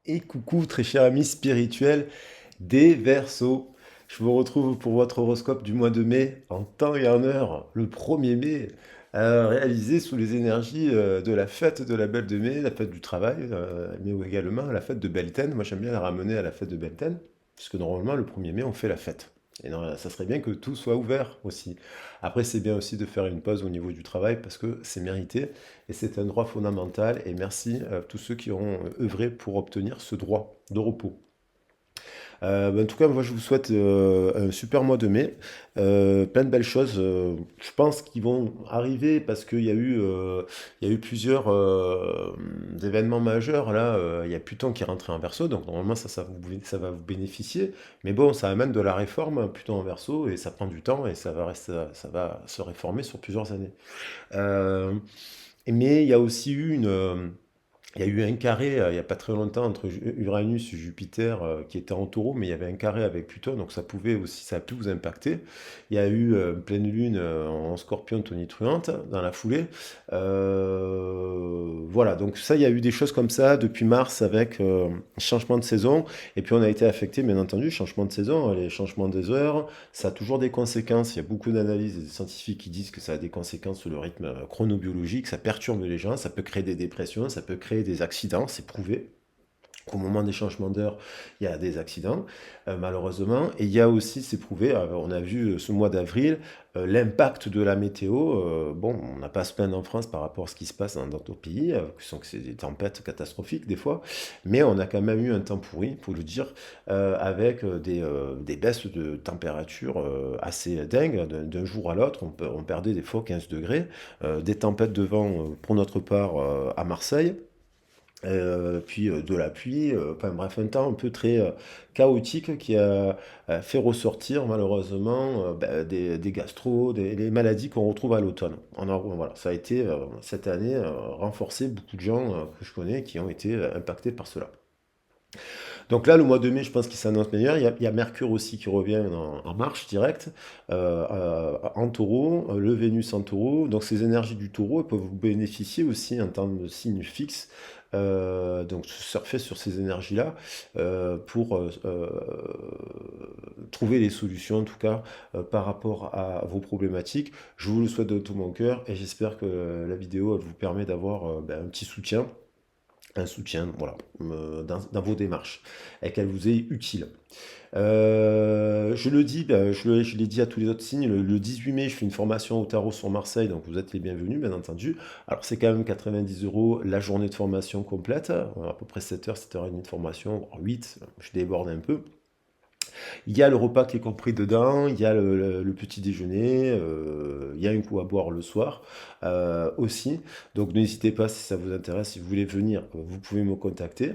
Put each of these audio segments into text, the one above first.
Et coucou très cher ami spirituel des Verseaux. Je vous retrouve pour votre horoscope du mois de mai, en temps et en heure, le 1er mai, réalisé sous les énergies de la fête de la Belle de Mai, la fête du travail, mais également la fête de Beltane. Moi j'aime bien la ramener à la fête de Beltane, puisque normalement le 1er mai on fait la fête. Et non, ça serait bien que tout soit ouvert aussi. Après c'est bien aussi de faire une pause au niveau du travail, parce que c'est mérité. Et c'est un droit fondamental. Et merci à tous ceux qui ont œuvré pour obtenir ce droit de repos. En tout cas, moi, je vous souhaite un super mois de mai. Plein de belles choses. Je pense qu'ils vont arriver parce qu'il y a eu plusieurs événements majeurs. Là, il y a Pluton qui est rentré en Verseau, donc normalement, ça va vous bénéficier. Mais bon, ça amène de la réforme, Pluton en Verseau, et ça prend du temps et ça va se réformer sur plusieurs années. Euh, mais il y a eu un carré il n'y a pas très longtemps entre Uranus et Jupiter qui était en taureau, mais il y avait un carré avec Pluton, donc ça a pu vous impacter. Il y a eu une pleine lune en scorpion tonitruante dans la foulée. Voilà, donc ça, il y a eu des choses comme ça depuis mars avec changement de saison. Et puis on a été affecté, bien entendu, changement de saison, les changements des heures, ça a toujours des conséquences. Il y a beaucoup d'analyses et de scientifiques qui disent que ça a des conséquences sur le rythme chronobiologique, ça perturbe les gens, ça peut créer des dépressions, ça peut créer des accidents, c'est prouvé qu'au moment des changements d'heure, il y a des accidents, malheureusement. Et il y a aussi, c'est prouvé, on a vu ce mois d'avril, l'impact de la météo. Bon, on n'a pas à se plaindre en France par rapport à ce qui se passe dans d'autres pays, que c'est des tempêtes catastrophiques des fois, mais on a quand même eu un temps pourri, il faut le dire, avec des baisses de température assez dingues. D'un jour à l'autre, on perdait des fois 15 degrés, des tempêtes de vent pour notre part à Marseille. Puis de la pluie, enfin bref, un temps un peu très chaotique qui a fait ressortir malheureusement des gastro, des maladies qu'on retrouve à l'automne. Voilà, ça a été cette année renforcé, beaucoup de gens que je connais qui ont été impactés par cela. Donc là, le mois de mai, je pense qu'il s'annonce meilleur. Il y a Mercure aussi qui revient en marche directe en taureau, le Vénus en taureau. Donc ces énergies du taureau elles peuvent vous bénéficier aussi en temps de signe fixe. Donc surfer sur ces énergies-là pour trouver des solutions, en tout cas, par rapport à vos problématiques. Je vous le souhaite de tout mon cœur et j'espère que la vidéo elle vous permet d'avoir un petit soutien voilà, dans vos démarches et qu'elle vous est utile. Je le dis, je l'ai dit à tous les autres signes, le 18 mai, je fais une formation au tarot sur Marseille, donc vous êtes les bienvenus, bien entendu. Alors c'est quand même 90 € la journée de formation complète, à peu près 7 heures, 7h30 de formation, voire 8, je déborde un peu. Il y a le repas qui est compris dedans, il y a le petit déjeuner, il y a un coup à boire le soir aussi. Donc n'hésitez pas si ça vous intéresse, si vous voulez venir, vous pouvez me contacter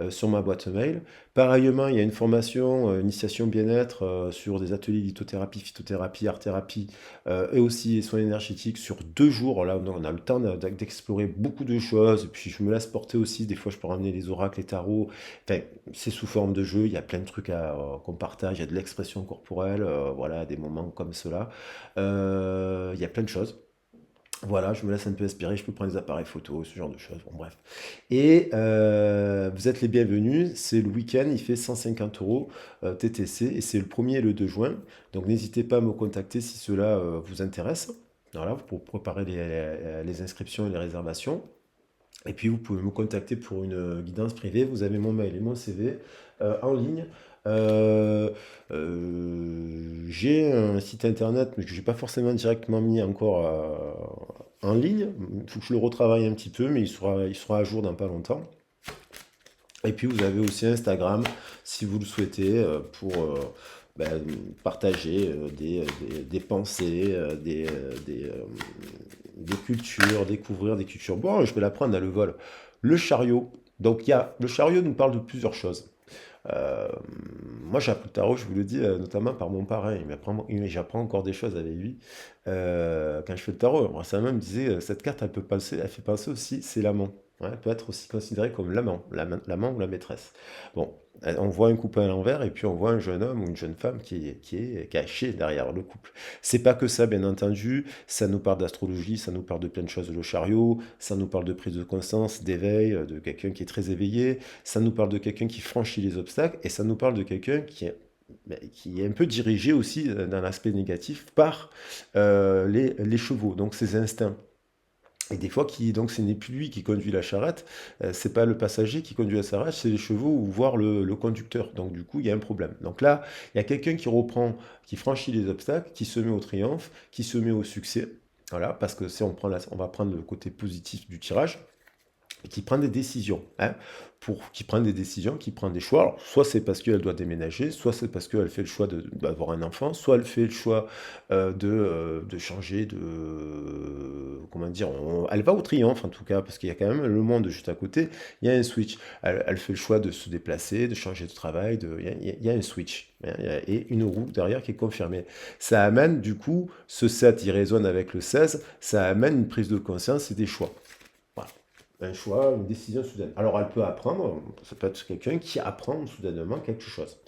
sur ma boîte mail. Pareillement, il y a une formation initiation bien-être sur des ateliers lithothérapie, phytothérapie, art-thérapie et aussi les soins énergétiques sur 2 jours. Là, on a le temps d'explorer beaucoup de choses. Et puis je me laisse porter aussi. Des fois, je peux ramener les oracles, les tarots. Enfin, c'est sous forme de jeu, il y a plein de trucs qu'on partage, il y a de l'expression corporelle, voilà, des moments comme cela. Il y a plein de choses. Voilà, je me laisse un peu inspirer, je peux prendre des appareils photo, ce genre de choses, bon bref. Et vous êtes les bienvenus, c'est le week-end, il fait 150 € TTC et c'est le 1er et le 2 juin. Donc n'hésitez pas à me contacter si cela vous intéresse. Voilà, pour préparer les inscriptions et les réservations. Et puis vous pouvez me contacter pour une guidance privée. Vous avez mon mail et mon CV en ligne. Euh, j'ai un site internet, mais que je n'ai pas forcément directement mis encore en ligne. Il faut que je le retravaille un petit peu, mais il sera à jour dans pas longtemps. Et puis vous avez aussi Instagram, si vous le souhaitez, pour ben, partager des pensées, des cultures, découvrir des cultures. Bon, je vais l'apprendre à le vol. Le chariot. Donc le chariot nous parle de plusieurs choses. Euh, Moi, j'apprends le tarot, je vous le dis, notamment par mon parrain. J'apprends encore des choses avec lui quand je fais le tarot. Récemment, il me disait, cette carte, elle fait penser aussi, c'est l'amant. Ouais, elle peut être aussi considérée comme l'amant, l'amant ou la maîtresse. Bon, on voit un couple à l'envers et puis on voit un jeune homme ou une jeune femme qui est caché derrière le couple. C'est pas que ça, bien entendu. Ça nous parle d'astrologie, ça nous parle de plein de choses, le chariot, ça nous parle de prise de conscience, d'éveil, de quelqu'un qui est très éveillé, ça nous parle de quelqu'un qui franchit les obstacles et ça nous parle de quelqu'un qui est un peu dirigé aussi dans l'aspect négatif par les chevaux, donc ses instincts. Et des fois, donc ce n'est plus lui qui conduit la charrette, c'est pas le passager qui conduit la charrette, c'est les chevaux ou voire le conducteur. Donc du coup, il y a un problème. Donc là, il y a quelqu'un qui reprend, qui franchit les obstacles, qui se met au triomphe, qui se met au succès. Voilà, parce que si on prend on va prendre le côté positif du tirage et qui prend des décisions. Hein, qui prend des décisions, qui prend des choix. Alors, soit c'est parce qu'elle doit déménager, soit c'est parce qu'elle fait le choix d'avoir un enfant, soit elle fait le choix de changer comment dire, elle va au triomphe en tout cas, parce qu'il y a quand même le monde juste à côté, il y a un switch. Elle fait le choix de se déplacer, de changer de travail, il y a un switch. Hein, et une roue derrière qui est confirmée. Ça amène du coup, ce 7 il résonne avec le 16, ça amène une prise de conscience et des choix. Voilà. Un choix, une décision soudaine. Alors elle peut apprendre, ça peut être quelqu'un qui apprend soudainement quelque chose.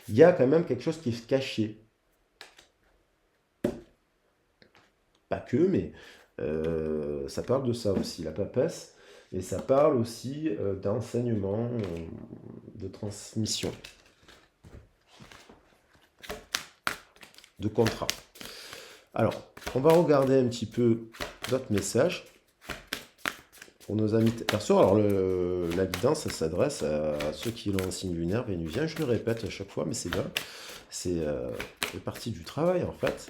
Il y a quand même quelque chose qui est caché. Pas que, mais ça parle de ça aussi, la papesse. Et ça parle aussi d'enseignement, de transmission, de contrat. Alors, on va regarder un petit peu d'autres messages. Pour nos amis perso, alors la guidance, ça s'adresse à ceux qui l'ont en signe lunaire vénusien. Je le répète à chaque fois, mais c'est bien. C'est partie du travail en fait.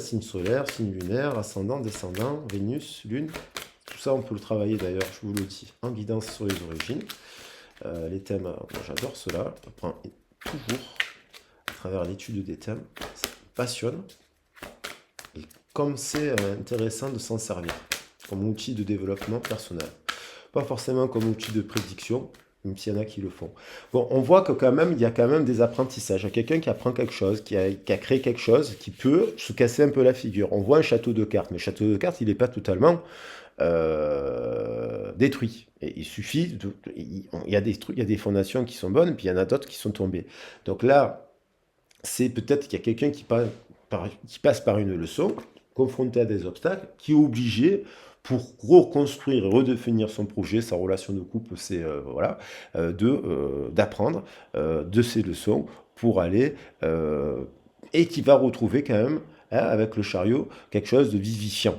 Signe solaire, signe lunaire, ascendant, descendant, Vénus, Lune. Tout ça, on peut le travailler d'ailleurs, je vous le dis, en guidance sur les origines. Les thèmes, moi j'adore cela. On apprend toujours à travers l'étude des thèmes. Ça me passionne. Et comme c'est intéressant de s'en servir comme outil de développement personnel. Pas forcément comme outil de prédiction, même s'il y en a qui le font. Bon, on voit que quand même, il y a quand même des apprentissages. Il y a quelqu'un qui apprend quelque chose, qui a créé quelque chose, qui peut se casser un peu la figure. On voit un château de cartes, mais le château de cartes, il n'est pas totalement détruit. Et il suffit, il y a des trucs, il y a des fondations qui sont bonnes, puis il y en a d'autres qui sont tombées. Donc là, c'est peut-être qu'il y a quelqu'un qui passe par une leçon, confronté à des obstacles, qui est obligé pour reconstruire et redéfinir son projet, sa relation de couple, c'est voilà, d'apprendre de ces leçons pour aller et qui va retrouver quand même hein, avec le chariot quelque chose de vivifiant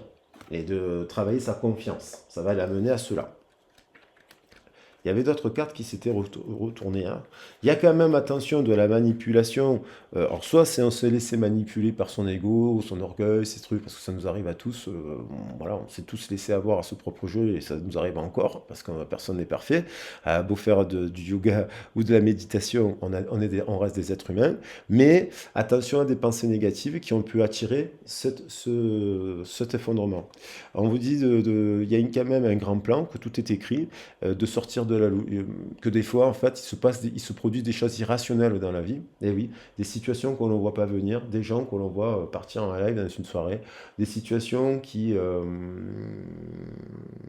et de travailler sa confiance. Ça va l'amener à cela. Il y avait d'autres cartes qui s'étaient retournées. Hein. Il y a quand même, attention, de la manipulation. Alors, soit c'est on s'est laissé manipuler par son ego, son orgueil, ces trucs, parce que ça nous arrive à tous. Voilà, on s'est tous laissé avoir à ce propre jeu et ça nous arrive encore, parce que personne n'est parfait. Beau faire du yoga ou de la méditation, on reste des êtres humains. Mais attention à des pensées négatives qui ont pu attirer cet effondrement. On vous dit, il y a quand même un grand plan, que tout est écrit, de sortir que des fois, en fait, il se produit des choses irrationnelles dans la vie. Et oui, des situations qu'on ne voit pas venir, des gens qu'on voit partir en live dans une soirée, des situations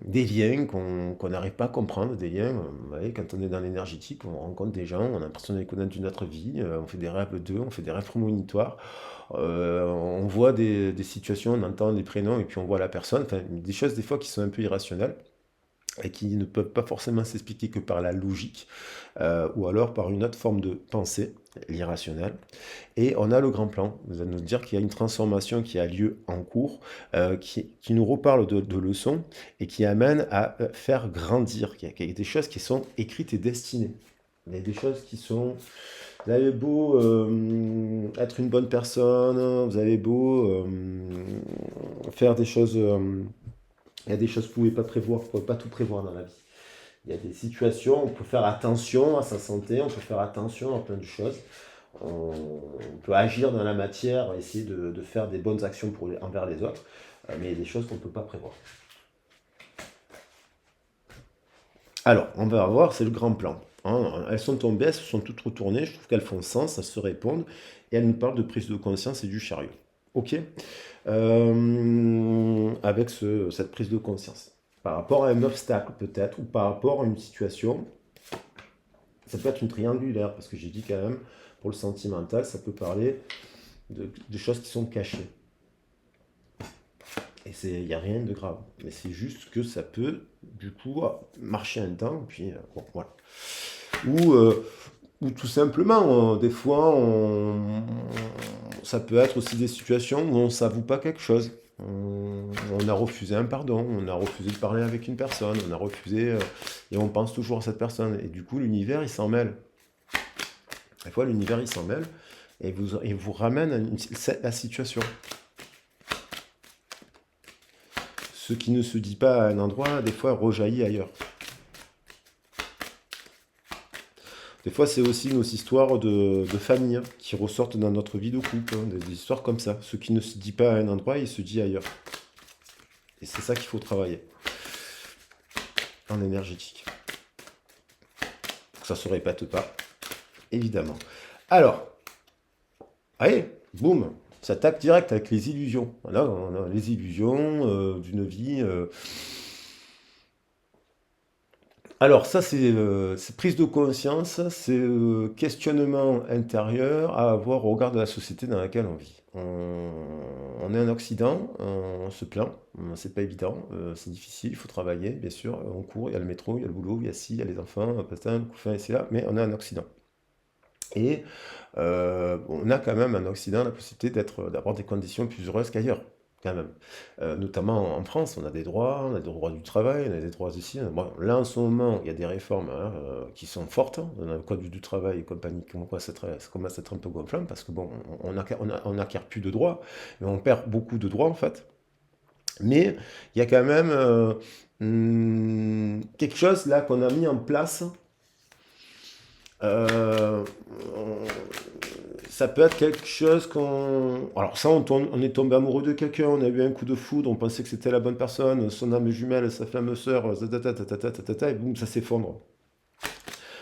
des liens qu'on n'arrive pas à comprendre, des liens, vous voyez, quand on est dans l'énergétique, on rencontre des gens, on a l'impression de les connaître d'une autre vie, on fait des rêves d'eux, on fait des rêves prémonitoires, on voit des situations, on entend des prénoms et puis on voit la personne, enfin, des choses des fois qui sont un peu irrationnelles et qui ne peuvent pas forcément s'expliquer que par la logique, ou alors par une autre forme de pensée, l'irrationnel. Et on a le grand plan, vous allez nous dire qu'il y a une transformation qui a lieu en cours, qui nous reparle de leçons et qui amène à faire grandir, qu'il y a des choses qui sont écrites et destinées. Il y a des choses qui sont... Vous avez beau être une bonne personne, vous avez beau faire des choses... il y a des choses que vous ne pouvez pas prévoir, vous ne pouvez pas tout prévoir dans la vie. Il y a des situations, on peut faire attention à sa santé, on peut faire attention à plein de choses. On peut agir dans la matière, essayer de faire des bonnes actions envers les autres, mais il y a des choses qu'on ne peut pas prévoir. Alors, on va voir, c'est le grand plan. Hein. Elles sont tombées, elles se sont toutes retournées, je trouve qu'elles font sens, elles se répondent, et elles nous parlent de prise de conscience et du chariot. Ok avec cette prise de conscience. par rapport à un obstacle peut-être, ou par rapport à une situation. Ça peut être une triangulaire, parce que j'ai dit quand même, pour le sentimental, ça peut parler de choses qui sont cachées. Et il n'y a rien de grave. Mais c'est juste que ça peut, du coup, marcher un temps, puis bon, voilà. Ou, ou tout simplement, des fois, ça peut être aussi des situations où on ne s'avoue pas quelque chose. On a refusé un pardon, on a refusé de parler avec une personne, on a refusé, et on pense toujours à cette personne. Et du coup, l'univers, il s'en mêle. Des fois, l'univers, il s'en mêle et vous ramène à la situation. Ce qui ne se dit pas à un endroit, des fois, rejaillit ailleurs. Des fois, c'est aussi nos histoires de famille hein, qui ressortent dans notre vie de couple, hein, des histoires comme ça. Ce qui ne se dit pas à un endroit, il se dit ailleurs. Et c'est ça qu'il faut travailler en énergétique. Ça ne se répète pas, évidemment. Alors, allez, boum, ça tape direct avec les illusions. Voilà, on a les illusions d'une vie. Alors ça, c'est prise de conscience, c'est questionnement intérieur à avoir au regard de la société dans laquelle on vit. On est en Occident, on se plaint, c'est pas évident, c'est difficile, il faut travailler, bien sûr, on court, il y a le métro, il y a le boulot, il y a ci, il y a les enfants, patin, le couffin, et c'est là, mais on est en Occident. Et on a quand même en Occident la possibilité d'avoir des conditions plus heureuses qu'ailleurs, quand même. Notamment en France, on a des droits, on a des droits du travail, on a des droits ici. Bon, là, en ce moment, il y a des réformes hein, qui sont fortes hein, dans le code du travail et compagnie, qui commence à être un peu gonflant parce que bon, on n'acquiert plus de droits, mais on perd beaucoup de droits en fait. Mais il y a quand même quelque chose là qu'on a mis en place euh, ça peut être quelque chose qu'on... Alors ça, on est tombé amoureux de quelqu'un, on a eu un coup de foudre, on pensait que c'était la bonne personne, son âme jumelle, sa flamme sœur, et boum, ça s'effondre.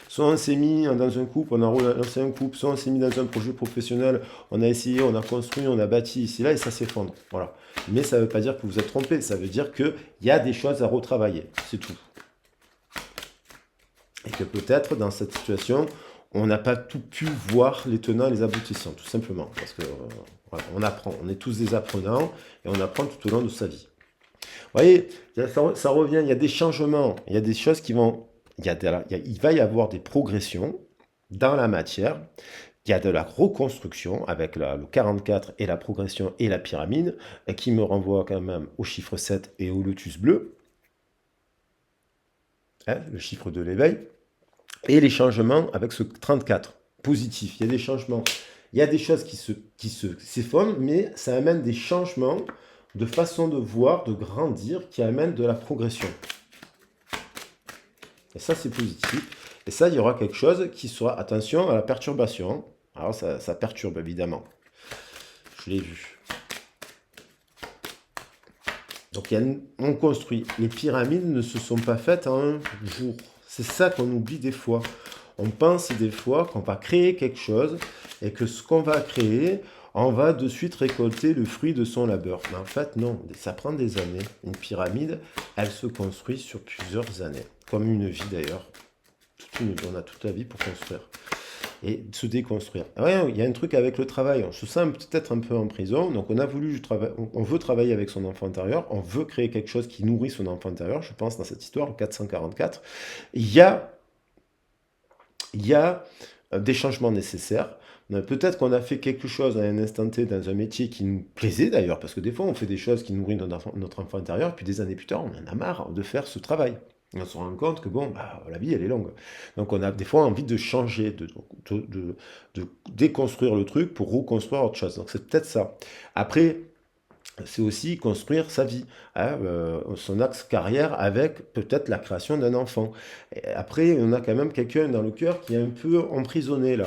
Soit on s'est mis dans un couple, on a relancé un couple, soit on s'est mis dans un projet professionnel, on a essayé, on a construit, on a bâti ici, là, et ça s'effondre. Voilà. Mais ça ne veut pas dire que vous êtes trompé, ça veut dire qu'il y a des choses à retravailler, c'est tout. Et que peut-être dans cette situation, on n'a pas tout pu voir les tenants et les aboutissants, tout simplement. Parce que voilà, on apprend, on est tous des apprenants et on apprend tout au long de sa vie. Vous voyez, ça revient, il y a des changements, il y a des choses qui vont... il va y avoir des progressions dans la matière, il y a de la reconstruction avec le 44 et la progression et la pyramide, qui me renvoie quand même au chiffre 7 et au lotus bleu, hein, le chiffre de l'éveil. Et les changements avec ce 34, positif. Il y a des changements. Il y a des choses qui s'effondrent, mais ça amène des changements de façon de voir, de grandir, qui amènent de la progression. Et ça, c'est positif. Et ça, il y aura quelque chose qui sera, attention à la perturbation. Alors, ça perturbe, évidemment. Je l'ai vu. Donc, on construit. Les pyramides ne se sont pas faites en un jour. C'est ça qu'on oublie des fois. On pense des fois qu'on va créer quelque chose et que ce qu'on va créer, on va de suite récolter le fruit de son labeur. Mais en fait, non, ça prend des années. Une pyramide, elle se construit sur plusieurs années. Comme une vie d'ailleurs. On a toute la vie pour construire. Et se déconstruire. Ouais, il y a un truc avec le travail. On se sent peut-être un peu en prison. Donc on a voulu on veut travailler avec son enfant intérieur. On veut créer quelque chose qui nourrit son enfant intérieur. Je pense dans cette histoire, 444. Il y a des changements nécessaires. Peut-être qu'on a fait quelque chose à un instant T dans un métier qui nous plaisait d'ailleurs, parce que des fois on fait des choses qui nourrissent notre enfant intérieur, puis des années plus tard on en a marre de faire ce travail. On se rend compte que bon, bah, la vie elle est longue. Donc on a des fois envie de changer, de déconstruire le truc pour reconstruire autre chose. Donc c'est peut-être ça. Après, c'est aussi construire sa vie, hein, son axe carrière avec peut-être la création d'un enfant. Et après, on a quand même quelqu'un dans le cœur qui est un peu emprisonné là.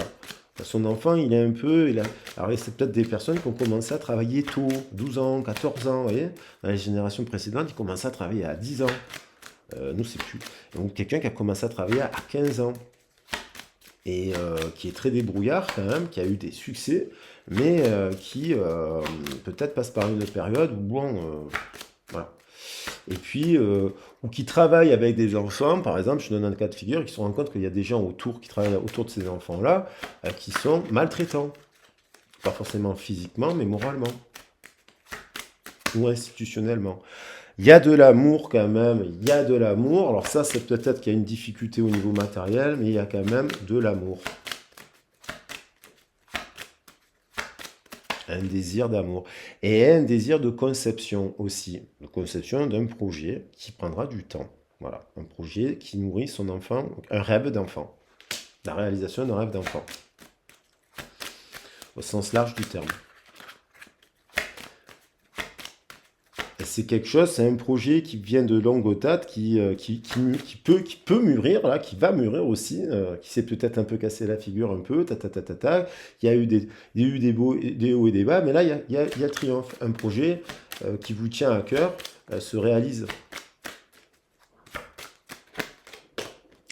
Son enfant, il est un peu... Alors, c'est peut-être des personnes qui ont commencé à travailler tôt, 12 ans, 14 ans, vous voyez. Dans les générations précédentes, ils commençaient à travailler à 10 ans. Nous, c'est plus. Donc, quelqu'un qui a commencé à travailler à 15 ans et qui est très débrouillard quand même, qui a eu des succès, mais qui peut-être passe par une période où, bon, voilà. et puis, ou qui travaillent avec des enfants, par exemple, je donne un cas de figure, qui se rendent compte qu'il y a des gens autour, qui travaillent autour de ces enfants-là, qui sont maltraitants. Pas forcément physiquement, mais moralement ou institutionnellement. Il y a de l'amour quand même, il y a de l'amour. Alors ça, c'est peut-être qu'il y a une difficulté au niveau matériel, mais il y a quand même de l'amour. Un désir d'amour. Et un désir de conception aussi. De conception d'un projet qui prendra du temps. Voilà, un projet qui nourrit son enfant, un rêve d'enfant. La réalisation d'un rêve d'enfant. Au sens large du terme. C'est quelque chose, c'est un projet qui vient de longue date, qui peut mûrir, là, qui va mûrir aussi, qui s'est peut-être un peu cassé la figure un peu, Il y a eu des hauts et des bas, mais là, il y a le triomphe. Un projet qui vous tient à cœur se réalise.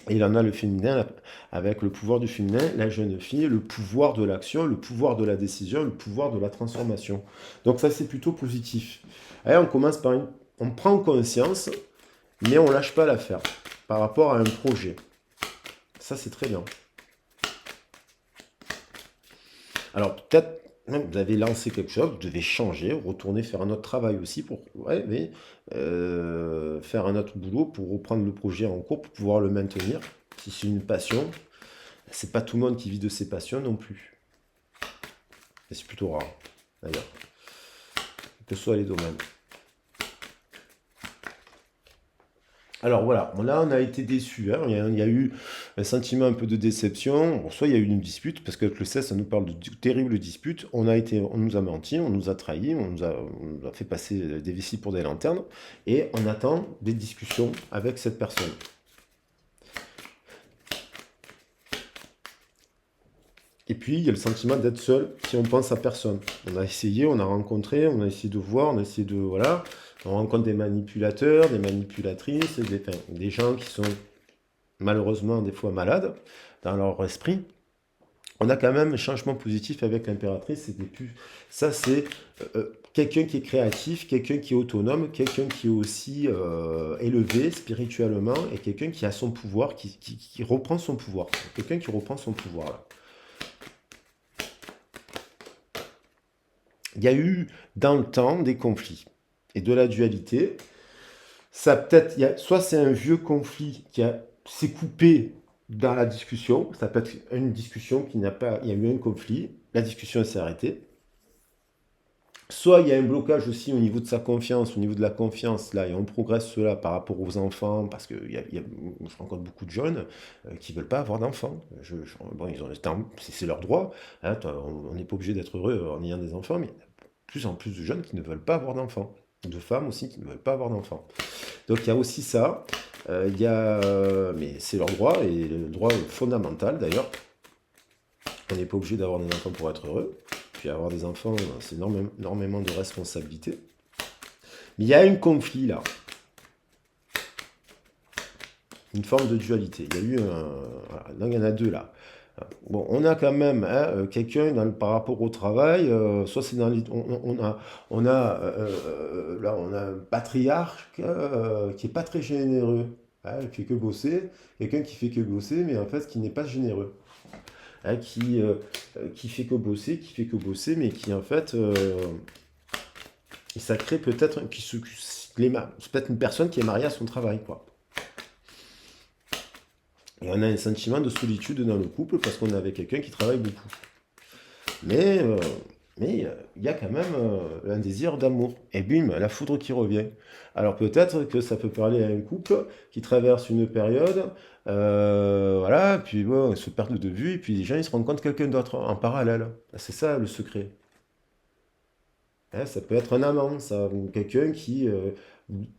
Et il en a le féminin, avec le pouvoir du féminin, la jeune fille, le pouvoir de l'action, le pouvoir de la décision, le pouvoir de la transformation. Donc ça, c'est plutôt positif. Allez, on commence par on prend conscience, mais on lâche pas l'affaire par rapport à un projet. Ça, c'est très bien. Alors, peut-être, vous avez lancé quelque chose, vous devez changer, retourner faire un autre travail aussi pour faire un autre boulot pour reprendre le projet en cours, pour pouvoir le maintenir. Si c'est une passion, c'est pas tout le monde qui vit de ses passions non plus. Et c'est plutôt rare, d'ailleurs, que ce soit les domaines. Alors voilà, bon, là on a été déçus, hein. Il y a eu un sentiment un peu de déception. Bon, soit il y a eu une dispute, parce que avec le CES, ça nous parle de terribles disputes. On nous a menti, on nous a trahis, on nous a fait passer des vessies pour des lanternes, et on attend des discussions avec cette personne. Et puis il y a le sentiment d'être seul si on pense à personne. On a essayé, on a rencontré, on a essayé de voir, on a essayé de... Voilà. On rencontre des manipulateurs, des manipulatrices, des gens qui sont malheureusement des fois malades dans leur esprit. On a quand même un changement positif avec l'impératrice. Ça, c'est quelqu'un qui est créatif, quelqu'un qui est autonome, quelqu'un qui est aussi élevé spirituellement et quelqu'un qui a son pouvoir, qui reprend son pouvoir. Quelqu'un qui reprend son pouvoir là. Il y a eu dans le temps des conflits et de la dualité. Ça peut-être, soit c'est un vieux conflit s'est coupé dans la discussion, ça peut être une discussion qui n'a pas, il y a eu un conflit, la discussion s'est arrêtée. Soit il y a un blocage aussi au niveau de sa confiance, au niveau de la confiance, là, et on progresse cela par rapport aux enfants, parce que je rencontre beaucoup de jeunes qui ne veulent pas avoir d'enfants. Bon, ils ont le temps, c'est leur droit, hein, on n'est pas obligé d'être heureux en ayant des enfants, mais il y a de plus en plus de jeunes qui ne veulent pas avoir d'enfants, de femmes aussi qui ne veulent pas avoir d'enfants. Donc il y a aussi ça, mais c'est leur droit, et le droit fondamental d'ailleurs. On n'est pas obligé d'avoir des enfants pour être heureux. Puis avoir des enfants, c'est énormément de responsabilités. Mais il y a un conflit là. Une forme de dualité. Il y a eu voilà, là, il y en a deux là. Bon, on a quand même quelqu'un par rapport au travail, soit c'est dans là on a un patriarche qui est pas très généreux, hein, qui fait que bosser, quelqu'un qui fait que bosser, mais en fait qui n'est pas généreux, hein, qui fait que bosser, mais qui en fait ça crée peut-être c'est peut-être une personne qui est mariée à son travail, quoi. Et on a un sentiment de solitude dans le couple parce qu'on est avec quelqu'un qui travaille beaucoup. Mais il y a quand même un désir d'amour. Et bim, la foudre qui revient. Alors peut-être que ça peut parler à un couple qui traverse une période, voilà, puis bon, ils se perdent de vue, et puis les gens ils se rendent compte de quelqu'un d'autre en parallèle. C'est ça le secret. Hein, ça peut être un amant, ça, ou quelqu'un qui,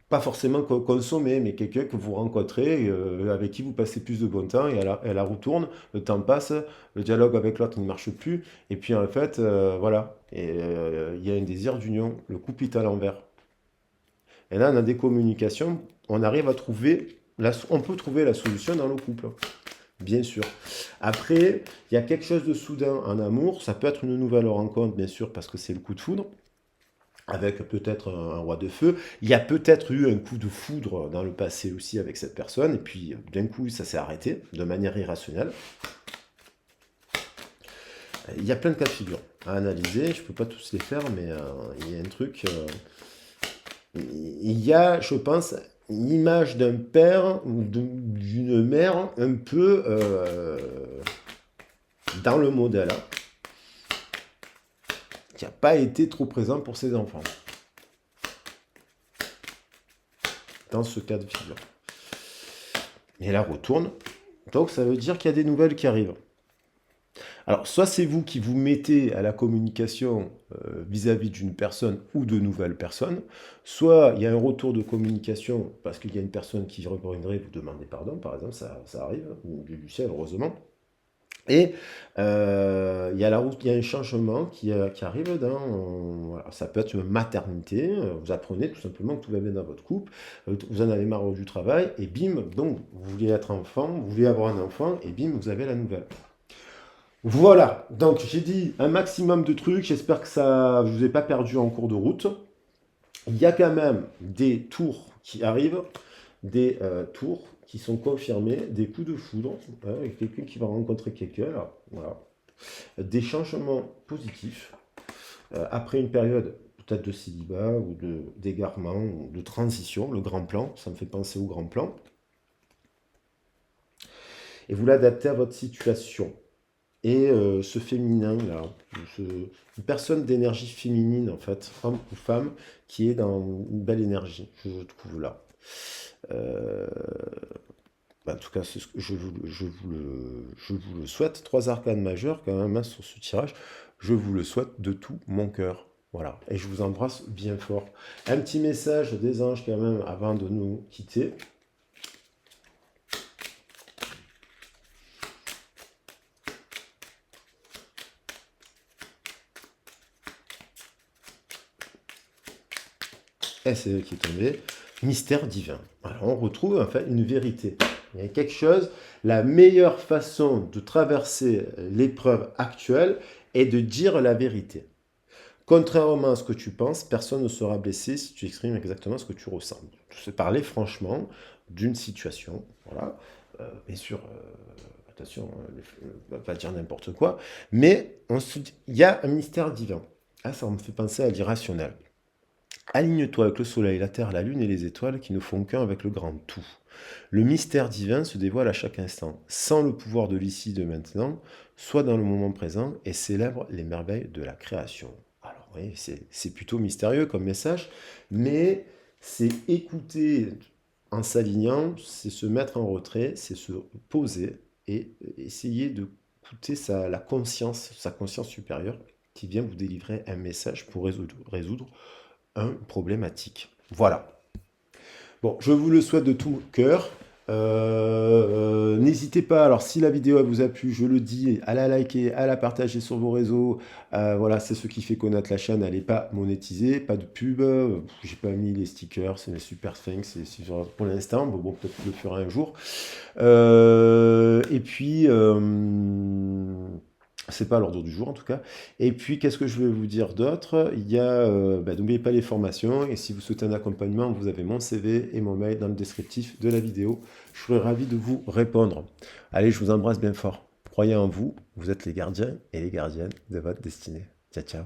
pas forcément consommé, mais quelqu'un que vous rencontrez, avec qui vous passez plus de bon temps, et elle retourne, le temps passe, le dialogue avec l'autre ne marche plus, et puis en fait, voilà, et il y a un désir d'union, le couple est à l'envers. Et là, on a des communications, on arrive à trouver, on peut trouver la solution dans le couple, bien sûr. Après, il y a quelque chose de soudain en amour, ça peut être une nouvelle rencontre, bien sûr, parce que c'est le coup de foudre. avec peut-être un roi de feu. Il y a peut-être eu un coup de foudre dans le passé aussi avec cette personne, et puis d'un coup, ça s'est arrêté de manière irrationnelle. Il y a plein de cas de figure à analyser, je ne peux pas tous les faire, mais il y a un truc... il y a, je pense, l'image d'un père ou d'une mère un peu dans le modèle, hein, qui n'a pas été trop présent pour ses enfants, dans ce cas de figure. Et là, retourne. Donc, ça veut dire qu'il y a des nouvelles qui arrivent. Alors, soit c'est vous qui vous mettez à la communication vis-à-vis d'une personne ou de nouvelles personnes, soit il y a un retour de communication parce qu'il y a une personne qui reviendrait vous demander pardon, par exemple, ça arrive, du ciel, heureusement. Et il y a il y a un changement qui arrive dans... voilà, ça peut être une maternité, vous apprenez tout simplement que tout va bien dans votre couple, vous en avez marre du travail, et bim, donc vous voulez être enfant, vous voulez avoir un enfant, et bim, vous avez la nouvelle. Voilà, donc j'ai dit un maximum de trucs, j'espère que ça, je ne vous ai pas perdu en cours de route. Il y a quand même des tours qui arrivent, des tours qui sont confirmés, des coups de foudre, hein, quelqu'un qui va rencontrer quelqu'un, là, voilà. Des changements positifs, après une période peut-être de célibat ou d'égarement, ou de transition, le grand plan, ça me fait penser au grand plan. Et vous l'adaptez à votre situation. Et ce féminin-là, une personne d'énergie féminine, en fait, homme ou femme, qui est dans une belle énergie, je trouve là. En tout cas, c'est ce que je vous le souhaite. 3 arcanes majeures, quand même, hein, sur ce tirage. Je vous le souhaite de tout mon cœur. Voilà. Et je vous embrasse bien fort. Un petit message des anges, quand même, avant de nous quitter. Et c'est eux qui est tombé. Mystère divin. Alors on retrouve en fait une vérité. Il y a quelque chose, la meilleure façon de traverser l'épreuve actuelle est de dire la vérité. Contrairement à ce que tu penses, personne ne sera blessé si tu exprimes exactement ce que tu ressens. Se parler franchement d'une situation, voilà. Bien sûr, attention, on ne va pas dire n'importe quoi, mais il y a un mystère divin. Ah, ça me fait penser à l'irrationnel. Aligne-toi avec le soleil, la terre, la lune et les étoiles qui ne font qu'un avec le grand tout. Le mystère divin se dévoile à chaque instant, sans le pouvoir de l'ici de maintenant, soit dans le moment présent et célèbre les merveilles de la création. Alors oui, c'est plutôt mystérieux comme message, mais c'est écouter en s'alignant, c'est se mettre en retrait, c'est se poser et essayer de écouter sa conscience supérieure qui vient vous délivrer un message pour résoudre une problématique. Voilà. Bon, je vous le souhaite de tout cœur. N'hésitez pas, alors si la vidéo elle vous a plu, je le dis, à la liker, à la partager sur vos réseaux. Voilà, c'est ce qui fait connaître la chaîne, elle n'est pas monétisée, pas de pub. J'ai pas mis les stickers, c'est les super sphinx, pour l'instant, bon, peut-être le fera un jour. Et puis, c'est pas à l'ordre du jour en tout cas. Et puis, qu'est-ce que je vais vous dire d'autre? Il y a, n'oubliez pas les formations. Et si vous souhaitez un accompagnement, vous avez mon CV et mon mail dans le descriptif de la vidéo. Je serai ravi de vous répondre. Allez, je vous embrasse bien fort. Croyez en vous, vous êtes les gardiens et les gardiennes de votre destinée. Ciao, ciao.